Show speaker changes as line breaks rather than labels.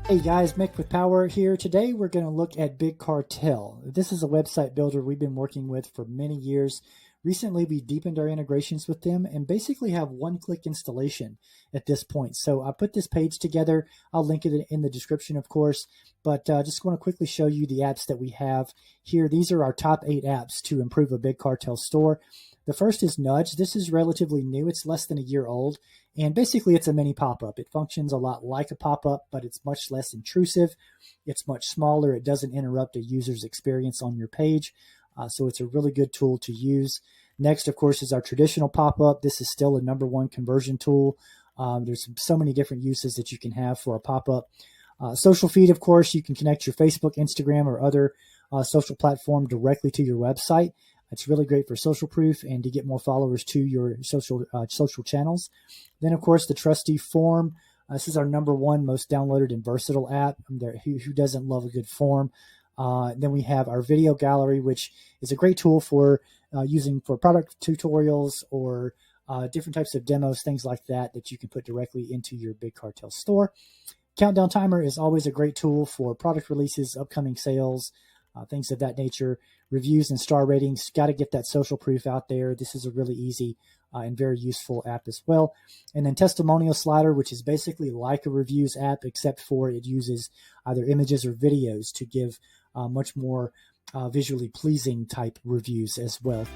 Hey guys, Mick with Power here. Today we're going to look at Big Cartel. This is a website builder we've been working with for many years. Recently, we deepened our integrations with them and basically have one-click installation at this point. So I put this page together. I'll link it in the description, of course, but just want to quickly show you the apps that we have here. These are our top 8 apps to improve a Big Cartel store. The first is Nudge. This is relatively new. It's less than a year old. And basically, it's a mini pop-up. It functions a lot like a pop-up, but it's much less intrusive. It's much smaller. It doesn't interrupt a user's experience on your page. So it's a really good tool to use. Next, of course, is our traditional pop-up. This is still a #1 conversion tool. There's so many different uses that you can have for a pop-up. Social feed, of course, you can connect your Facebook, Instagram, or other social platform directly to your website. It's really great for social proof and to get more followers to your social channels. Then, of course, the trustee form. This is our #1 most downloaded and versatile app. Who doesn't love a good form? Then we have our video gallery, which is a great tool for using for product tutorials or different types of demos, things like that, that you can put directly into your Big Cartel store. Countdown timer is always a great tool for product releases, upcoming sales, things of that nature. Reviews and star ratings, got to get that social proof out there. This is a really easy and very useful app as well. And then testimonial slider, which is basically like a reviews app, except for it uses either images or videos to give much more visually pleasing type reviews as well.